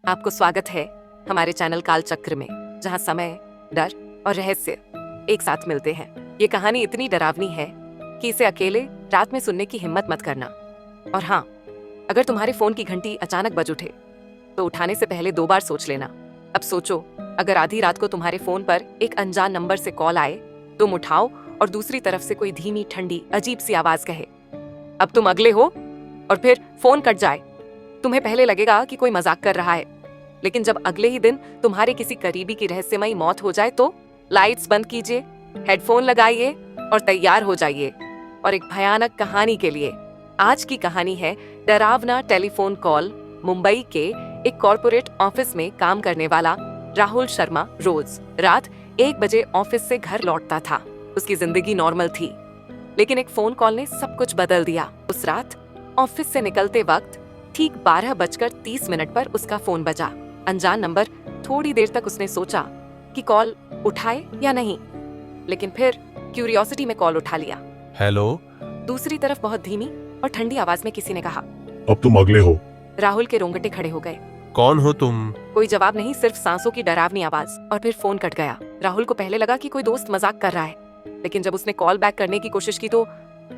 आपको स्वागत है हमारे चैनल काल चक्र में, जहां समय, डर और रहस्य एक साथ मिलते हैं। ये कहानी इतनी डरावनी है कि इसे अकेले रात में सुनने की हिम्मत मत करना। और हाँ, अगर तुम्हारे फोन की घंटी अचानक बज उठे तो उठाने से पहले 2 बार सोच लेना। अब सोचो, अगर आधी रात को तुम्हारे फोन पर एक अनजान नंबर से कॉल आए, तुम उठाओ और दूसरी तरफ से कोई धीमी, ठंडी, अजीब सी आवाज कहे, अब तुम अगले हो, और फिर फोन कट जाए। तुम्हें पहले लगेगा कि कोई मजाक कर रहा है, लेकिन जब अगले ही दिन तुम्हारे किसी करीबी की रहस्यमयी मौत हो जाए तो लाइट्स बंद कीजिए, हेडफोन लगाइए और तैयार हो जाइए और एक भयानक कहानी के लिए। आज की कहानी है डरावना टेलीफोन कॉल। मुंबई के एक कॉर्पोरेट ऑफिस में काम करने वाला राहुल शर्मा रोज रात 1 बजे ऑफिस से घर लौटता था। उसकी जिंदगी नॉर्मल थी, लेकिन एक फोन कॉल ने सब कुछ बदल दिया। उस रात ऑफिस से निकलते वक्त ठीक 12:30 पर उसका फोन बजा। अनजान नंबर। थोड़ी देर तक उसने सोचा कि कॉल उठाए या नहीं, लेकिन फिर क्यूरियोसिटी में कॉल उठा लिया। हेलो। दूसरी तरफ बहुत धीमी और ठंडी आवाज में किसी ने कहा, अब तुम अगले हो। राहुल के रोंगटे खड़े हो गए। कौन हो तुम? कोई जवाब नहीं, सिर्फ सांसों की डरावनी आवाज। और फिर फोन कट गया। राहुल को पहले लगा कि कोई दोस्त मजाक कर रहा है, लेकिन जब उसने कॉल बैक करने की कोशिश की तो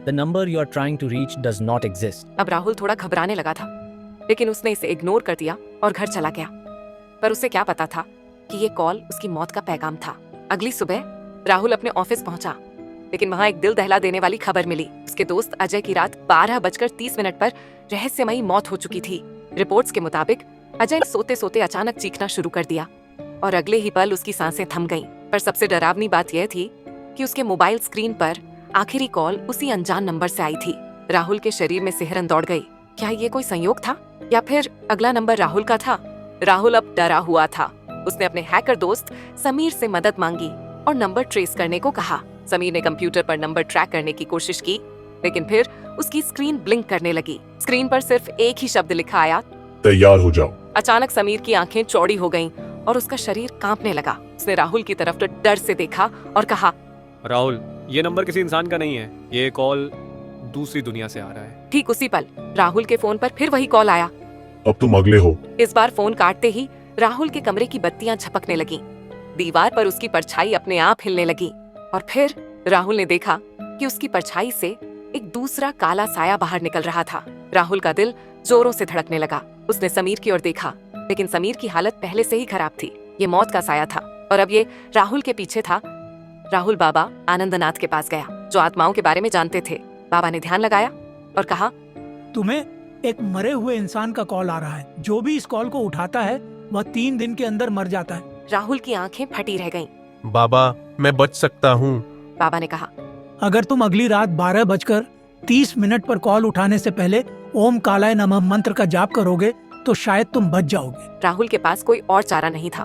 The number you are trying to reach does not exist. अब राहुल थोड़ा घबराने लगा था, लेकिन उसने इसे इग्नोर कर दिया और घर चला गया। पर उसे क्या पता था कि ये कॉल उसकी मौत का पैगाम था। अगली सुबह राहुल अपने ऑफिस पहुंचा, लेकिन वहां एक दिल दहला देने वाली खबर मिली। उसके दोस्त अजय की रात 12:30 पर रहस्यमयी मौत हो चुकी थी। रिपोर्ट्स के मुताबिक अजय ने सोते सोते अचानक चीखना शुरू कर दिया और अगले ही पल उसकी सांसें थम गईं। पर सबसे डरावनी बात यह थी कि उसके मोबाइल स्क्रीन पर आखिरी कॉल उसी अनजान नंबर से आई थी। राहुल के शरीर में सिहरन दौड़ गई। क्या ये कोई संयोग था या फिर अगला नंबर राहुल का था? राहुल अब डरा हुआ था। उसने अपने हैकर दोस्त समीर से मदद मांगी और नंबर ट्रेस करने को कहा। समीर ने कंप्यूटर पर नंबर ट्रैक करने की कोशिश की, लेकिन फिर उसकी स्क्रीन ब्लिंक करने लगी। स्क्रीन पर सिर्फ एक ही शब्द लिखा आया, तैयार हो जाओ। अचानक समीर की आंखें चौड़ी हो गईं और उसका शरीर कांपने लगा। उसने राहुल की तरफ डर से देखा और कहा, राहुल, ये नंबर किसी इंसान का नहीं है, ये कॉल दूसरी दुनिया से आ रहा है। ठीक उसी पल राहुल के फोन पर फिर वही कॉल आया। अब तुम अगले हो। इस बार फोन काटते ही राहुल के कमरे की बत्तियां झपकने लगीं। दीवार पर उसकी परछाई अपने आप हिलने लगी और फिर राहुल ने देखा कि उसकी परछाई से एक दूसरा काला साया बाहर निकल रहा था। राहुल का दिल जोरों से धड़कने लगा। उसने समीर की ओर देखा, लेकिन समीर की हालत पहले से ही खराब थी। ये मौत का साया था और अब ये राहुल के पीछे था। राहुल बाबा आनंदनाथ के पास गया, जो आत्माओं के बारे में जानते थे। बाबा ने ध्यान लगाया और कहा, तुम्हें एक मरे हुए इंसान का कॉल आ रहा है। जो भी इस कॉल को उठाता है वह 3 दिन के अंदर मर जाता है। राहुल की आंखें फटी रह गईं। बाबा, मैं बच सकता हूँ। बाबा ने कहा, अगर तुम अगली रात 12:30 पर कॉल उठाने से पहले ओम कालाय नमः मंत्र का जाप करोगे तो शायद तुम बच जाओगे। राहुल के पास कोई और चारा नहीं था।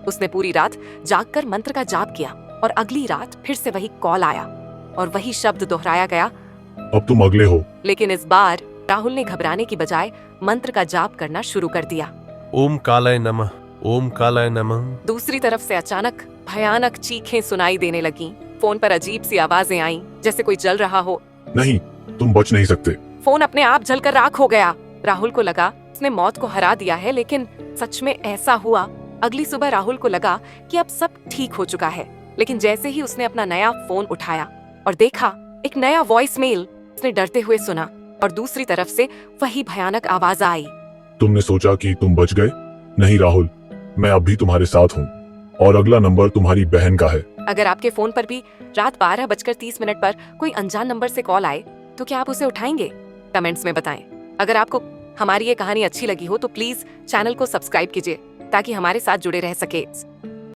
उसने पूरी रात जागकर मंत्र का जाप किया और अगली रात फिर से वही कॉल आया और वही शब्द दोहराया गया, अब तुम अगले हो। लेकिन इस बार राहुल ने घबराने की बजाय मंत्र का जाप करना शुरू कर दिया। ओम कालाय नमः, ओम कालाय नमः। दूसरी तरफ से अचानक भयानक चीखें सुनाई देने लगीं। फोन पर अजीब सी आवाजें आईं, जैसे कोई जल रहा हो। नहीं, तुम बच नहीं सकते। फोन अपने आप जलकर राख हो गया। राहुल को लगा उसने मौत को हरा दिया है, लेकिन सच में ऐसा हुआ। अगली सुबह राहुल को लगा कि अब सब ठीक हो चुका है, लेकिन जैसे ही उसने अपना नया फोन उठाया और देखा एक नया वॉइस मेल, उसने डरते हुए सुना और दूसरी तरफ से वही भयानक आवाज आई। तुमने सोचा कि तुम बच गए? नहीं राहुल, मैं अब भी तुम्हारे साथ हूँ और अगला नंबर तुम्हारी बहन का है। अगर आपके फोन पर भी रात 12:30 पर कोई अनजान नंबर से कॉल आए तो क्या आप उसे उठाएंगे? कमेंट्स में बताएं। अगर आपको हमारी ये कहानी अच्छी लगी हो तो प्लीज चैनल को सब्सक्राइब कीजिए ताकि हमारे साथ जुड़े रह सके।